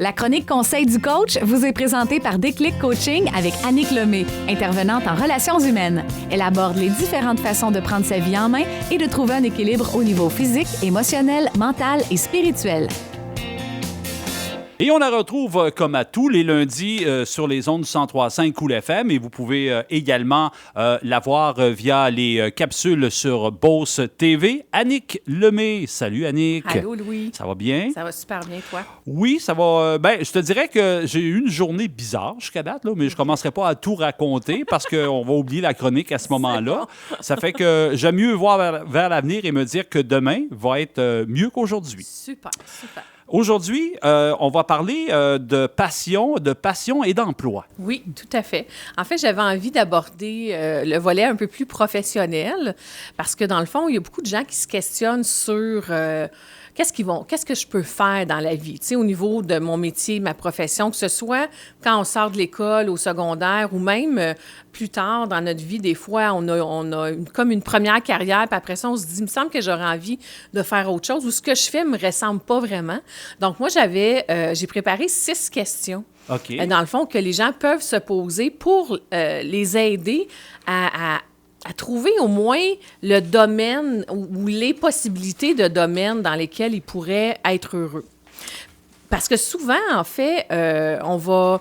La chronique Conseil du coach vous est présentée par Déclic Coaching avec Annick Lemay, intervenante en relations humaines. Elle aborde les différentes façons de prendre sa vie en main et de trouver un équilibre au niveau physique, émotionnel, mental et spirituel. Et on la retrouve comme à tous les lundis sur les ondes du 103.5 Cool FM et vous pouvez également la voir via les capsules sur Beauce TV. Annick Lemay. Salut Annick. Allô Louis. Ça va bien? Ça va super bien, toi? Oui, ça va. Je te dirais que j'ai eu une journée bizarre jusqu'à date, là, mais je ne commencerai pas à tout raconter parce qu'on va oublier la chronique à ce moment-là. Ça fait que j'aime mieux voir vers l'avenir et me dire que demain va être mieux qu'aujourd'hui. Super, super. Aujourd'hui, on va parler de passion et d'emploi. Oui, tout à fait. En fait, j'avais envie d'aborder le volet un peu plus professionnel parce que, dans le fond, il y a beaucoup de gens qui se questionnent sur qu'est-ce que je peux faire dans la vie, tu sais, au niveau de mon métier, ma profession, que ce soit quand on sort de l'école, au secondaire ou même plus tard dans notre vie. Des fois, on a comme une première carrière, puis après ça, on se dit, il me semble que j'aurais envie de faire autre chose ou ce que je fais me ressemble pas vraiment. Donc, moi, j'ai préparé 6 questions. OK. Dans le fond, que les gens peuvent se poser pour les aider à trouver au moins le domaine ou les possibilités de domaine dans lesquels ils pourraient être heureux. Parce que souvent, en fait, on va...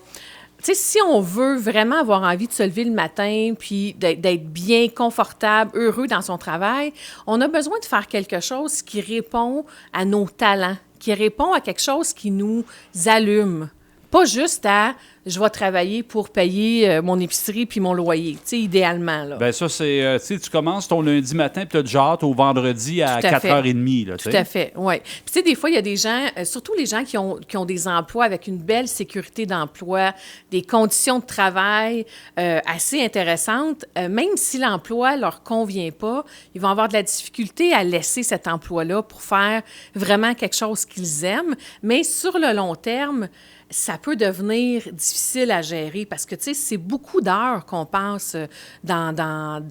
Tu sais, si on veut vraiment avoir envie de se lever le matin puis d'être bien confortable, heureux dans son travail, on a besoin de faire quelque chose qui répond à nos talents, qui répond à quelque chose qui nous allume. Pas juste à « je vais travailler pour payer mon épicerie puis mon loyer », tu sais, idéalement, là. Bien, ça, c'est... tu sais, tu commences ton lundi matin puis tu as déjà hâte au vendredi à 4h30, là, tu sais. Tout à fait, oui. Puis, tu sais, des fois, il y a des gens, surtout les gens qui ont des emplois avec une belle sécurité d'emploi, des conditions de travail assez intéressantes, même si l'emploi leur convient pas, ils vont avoir de la difficulté à laisser cet emploi-là pour faire vraiment quelque chose qu'ils aiment. Mais sur le long terme, ça peut devenir difficile à gérer parce que, tu sais, c'est beaucoup d'heures qu'on passe dans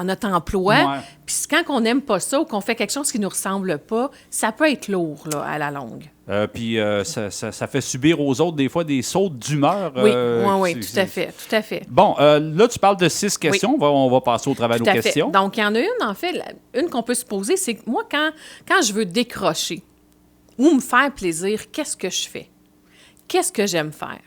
notre emploi. Ouais. Puis quand on n'aime pas ça ou qu'on fait quelque chose qui ne nous ressemble pas, ça peut être lourd, là, à la longue. Puis ça fait subir aux autres, des fois, des sautes d'humeur. Oui, tout à fait, tout à fait. Bon, là, tu parles de 6 questions. Oui. On va passer au travers de nos questions. Donc, il y en a une, en fait, une qu'on peut se poser, c'est que moi, quand je veux décrocher ou me faire plaisir, qu'est-ce que je fais? Qu'est-ce que j'aime faire?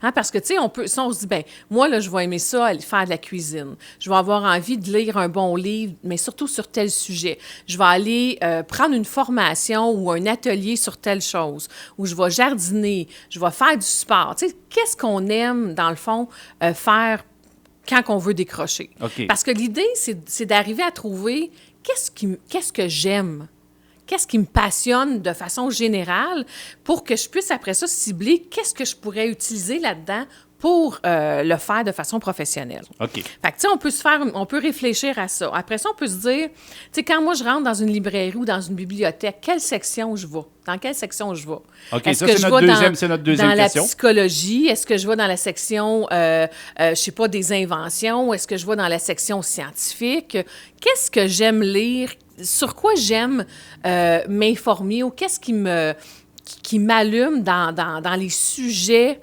Hein, parce que, tu sais, si on se dit, bien, moi, là, je vais aimer ça, aller faire de la cuisine. Je vais avoir envie de lire un bon livre, mais surtout sur tel sujet. Je vais aller prendre une formation ou un atelier sur telle chose, ou je vais jardiner, je vais faire du sport. Tu sais, qu'est-ce qu'on aime, dans le fond, faire quand on veut décrocher? Okay. Parce que l'idée, c'est d'arriver à trouver qu'est-ce que j'aime. Qu'est-ce qui me passionne de façon générale pour que je puisse, après ça, cibler qu'est-ce que je pourrais utiliser là-dedans pour le faire de façon professionnelle. OK. Fait que, tu sais, on peut réfléchir à ça. Après ça, on peut se dire, tu sais, quand moi, je rentre dans une librairie ou dans une bibliothèque, quelle section je vais? Dans quelle section je vais? OK, Est-ce ça, que c'est notre deuxième dans question. La psychologie? Est-ce que je vais dans la section, je sais pas, des inventions? Est-ce que je vais dans la section scientifique? Qu'est-ce que j'aime lire? Sur quoi j'aime m'informer? Ou qu'est-ce qui m'allume dans les sujets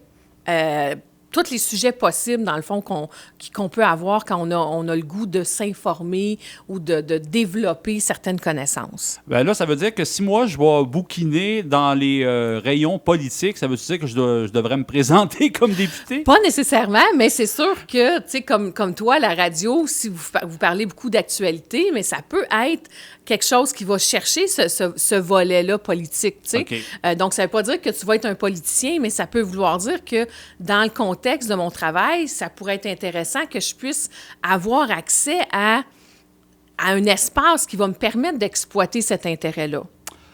tous les sujets possibles, dans le fond, qu'on peut avoir quand on a le goût de s'informer ou de développer certaines connaissances. Bien là, ça veut dire que si moi, je vais bouquiner dans les rayons politiques, ça veut dire que je devrais me présenter comme député? Pas nécessairement, mais c'est sûr que, tu sais, comme toi, la radio, si vous parlez beaucoup d'actualité, mais ça peut être quelque chose qui va chercher ce volet-là politique, tu sais. Okay. Donc, ça ne veut pas dire que tu vas être un politicien, mais ça peut vouloir dire que dans le contexte de mon travail, ça pourrait être intéressant que je puisse avoir accès à un espace qui va me permettre d'exploiter cet intérêt-là.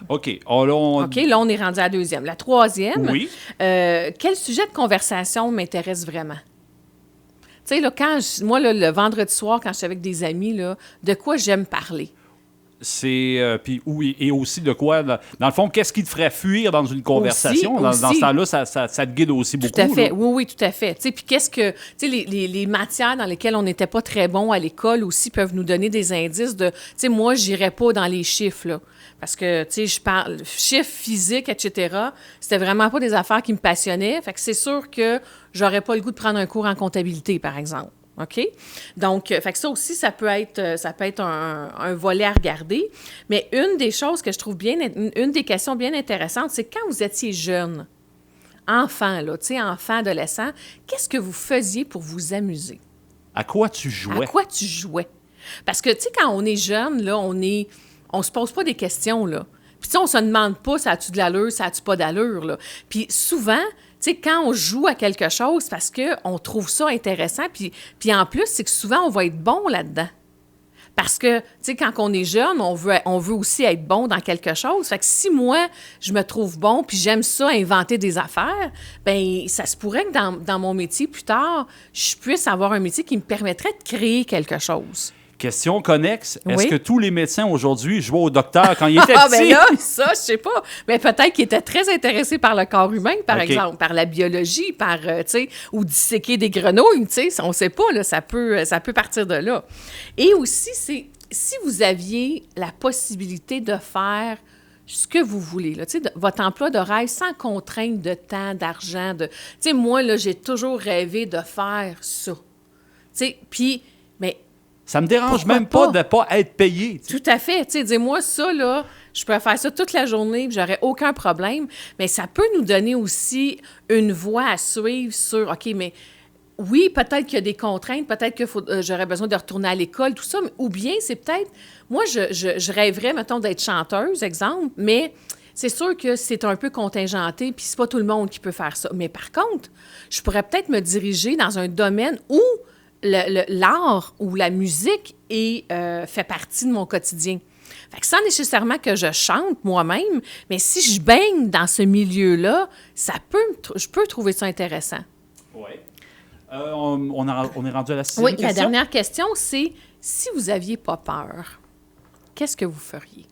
OK. OK, là, on est rendu à la deuxième. La troisième, oui. Quel sujet de conversation m'intéresse vraiment? Tu sais, là, moi, là, le vendredi soir, quand je suis avec des amis, là, de quoi j'aime parler? Puis et aussi de quoi, dans le fond, qu'est-ce qui te ferait fuir dans une conversation? Dans ce temps-là, ça te guide aussi beaucoup. Tout à fait. Là. Oui, tout à fait. Puis qu'est-ce que... Tu sais, les matières dans lesquelles on n'était pas très bon à l'école aussi peuvent nous donner des indices de... Tu sais, moi, j'irais pas dans les chiffres, là. Parce que, tu sais, je parle chiffres, physique, etc. C'était vraiment pas des affaires qui me passionnaient. Fait que c'est sûr que j'aurais pas le goût de prendre un cours en comptabilité, par exemple. OK? Donc, fait que ça aussi, ça peut être un volet à regarder. Mais une des choses que je trouve une des questions bien intéressantes, c'est quand vous étiez jeune, enfant, là, tu sais, enfant, adolescent, qu'est-ce que vous faisiez pour vous amuser? À quoi tu jouais? À quoi tu jouais? Parce que, tu sais, quand on est jeune, là, on se pose pas des questions, là. Puis, tu sais, on se demande pas, ça a-tu de l'allure, ça a-tu pas d'allure, là. Puis, souvent, tu sais, quand on joue à quelque chose, parce qu'on trouve ça intéressant, puis en plus, c'est que souvent, on va être bon là-dedans. Parce que, tu sais, quand on est jeune, on veut aussi être bon dans quelque chose. Fait que si moi, je me trouve bon, puis j'aime ça, inventer des affaires, bien, ça se pourrait que dans mon métier, plus tard, je puisse avoir un métier qui me permettrait de créer quelque chose. Question connexe. Est-ce Oui. que tous les médecins aujourd'hui jouaient au docteur quand ils étaient Ah, petits? ben là, ça, je sais pas. Mais peut-être qu'ils étaient très intéressés par le corps humain, par OK. exemple, par la biologie, tu sais, ou disséquer des grenouilles, tu sais, on sait pas, là, ça peut partir de là. Et aussi, c'est si vous aviez la possibilité de faire ce que vous voulez, là, tu sais, votre emploi de rêve sans contrainte de temps, d'argent, tu sais, moi, là, j'ai toujours rêvé de faire ça. Tu sais, puis, mais Ça me dérange Pourquoi même pas de pas? ne pas être payé. tu sais. tout à fait. Tu sais, dis-moi ça, là, je peux faire ça toute la journée, puis j'aurais aucun problème. Mais ça peut nous donner aussi une voie à suivre sur, OK, mais oui, peut-être qu'il y a des contraintes, peut-être que j'aurais besoin de retourner à l'école, tout ça, ou bien c'est peut-être... Moi, je rêverais, mettons, d'être chanteuse, exemple, mais c'est sûr que c'est un peu contingenté, puis c'est pas tout le monde qui peut faire ça. Mais par contre, je pourrais peut-être me diriger dans un domaine où l'art ou la musique fait partie de mon quotidien. Fait que sans nécessairement que je chante moi-même, mais si je baigne dans ce milieu-là, je peux trouver ça intéressant. Oui. On est rendu à la sixième Oui, question? la dernière question, c'est si vous n'aviez pas peur, qu'est-ce que vous feriez?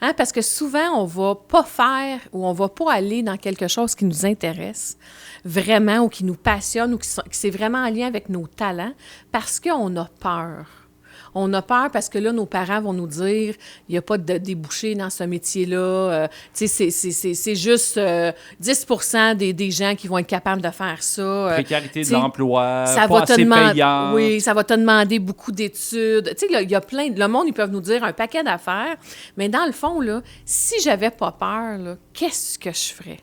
Hein, parce que souvent, on ne va pas faire ou on ne va pas aller dans quelque chose qui nous intéresse vraiment ou qui nous passionne ou qui c'est vraiment en lien avec nos talents parce qu'on a peur. On a peur parce que là, nos parents vont nous dire il n'y a pas de débouché dans ce métier-là. Tu sais, c'est juste 10 % des gens qui vont être capables de faire ça. Précarité de tu sais, l'emploi, ça pas va te assez demander, payant. oui, ça va te demander beaucoup d'études. Tu sais, là, il y a le monde, ils peuvent nous dire un paquet d'affaires. Mais dans le fond, là, si j'avais pas peur, là, qu'est-ce que je ferais?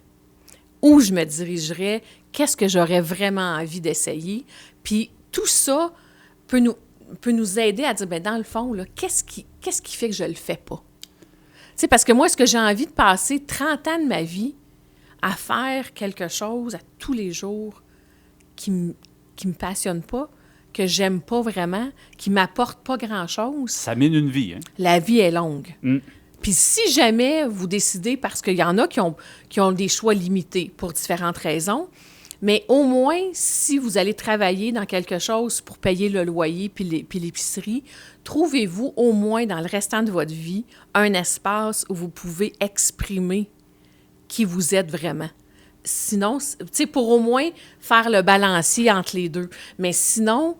Où je me dirigerais? Qu'est-ce que j'aurais vraiment envie d'essayer? Puis tout ça peut nous aider à dire, bien, dans le fond, là, qu'est-ce qui fait que je le fais pas? Tu sais, parce que moi, est-ce que j'ai envie de passer 30 ans de ma vie à faire quelque chose à tous les jours qui me passionne pas, que j'aime pas vraiment, qui m'apporte pas grand-chose? Ça mine une vie. Hein? La vie est longue. Mm. Puis si jamais vous décidez, parce qu'il y en a qui ont des choix limités pour différentes raisons, mais au moins, si vous allez travailler dans quelque chose pour payer le loyer puis l'épicerie, trouvez-vous au moins dans le restant de votre vie un espace où vous pouvez exprimer qui vous êtes vraiment. Sinon, tu sais, pour au moins faire le balancier entre les deux. Mais sinon,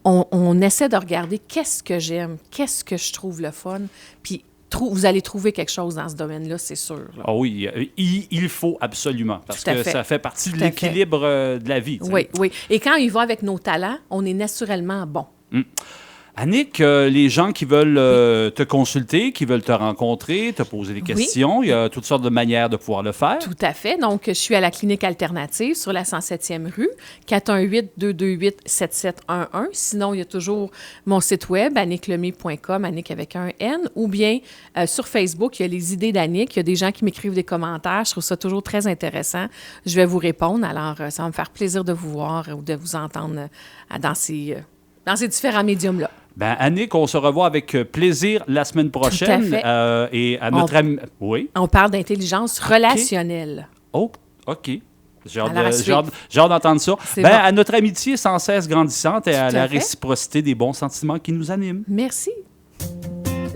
on essaie de regarder qu'est-ce que j'aime, qu'est-ce que je trouve le fun, puis vous allez trouver quelque chose dans ce domaine-là, c'est sûr. Là. Ah oui, il faut absolument, parce Tout à que fait. ça fait partie de Tout à l'équilibre de la vie. tu sais. Oui, oui. Et quand il va avec nos talents, on est naturellement bon. Annick, les gens qui veulent te consulter, qui veulent te rencontrer, te poser des questions, il y a toutes sortes de manières de pouvoir le faire. Tout à fait. Donc, je suis à la clinique alternative sur la 107e rue, 418-228-7711. Sinon, il y a toujours mon site web, annicklemay.com, Annick avec un N, ou bien sur Facebook, il y a les idées d'Annick. Il y a des gens qui m'écrivent des commentaires. Je trouve ça toujours très intéressant. Je vais vous répondre. Alors, ça va me faire plaisir de vous voir ou de vous entendre dans ces différents médiums-là. Ben, Annick, on se revoit avec plaisir la semaine prochaine. fait. Et à notre ami... Oui? On parle d'intelligence relationnelle. Oh, OK. J'ai Alors, à hâte suivre. d'entendre ça. C'est Ben, bon. à notre amitié sans cesse grandissante et à Tout la à fait. réciprocité des bons sentiments qui nous animent. Merci.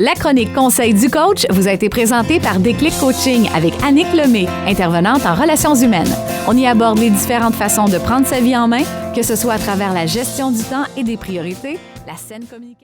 La chronique Conseil du coach vous a été présentée par Déclic Coaching avec Annick Lemay, intervenante en relations humaines. On y aborde les différentes façons de prendre sa vie en main, que ce soit à travers la gestion du temps et des priorités, la saine communication.